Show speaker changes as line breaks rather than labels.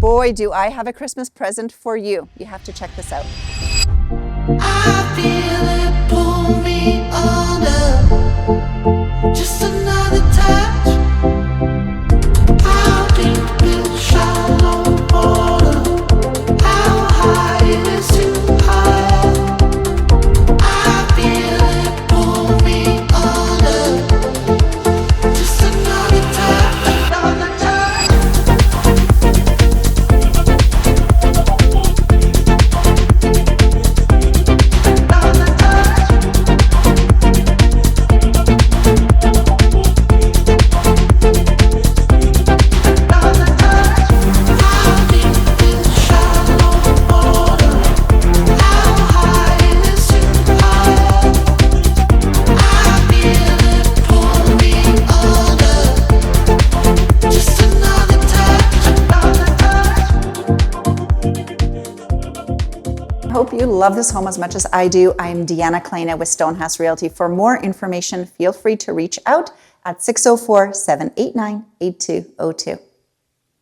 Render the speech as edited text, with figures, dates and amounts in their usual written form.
boy, do I have a Christmas present for you. You have to check this out.
I feel it pull me under, just another touch. How deep is shallow water? How high is too high? I feel it pull me under, just another touch, another touch.
Hope you love this home as much as I do. I'm Deanna Kleina with Stonehouse Realty. For more information, feel free to reach out at 604-789-8202.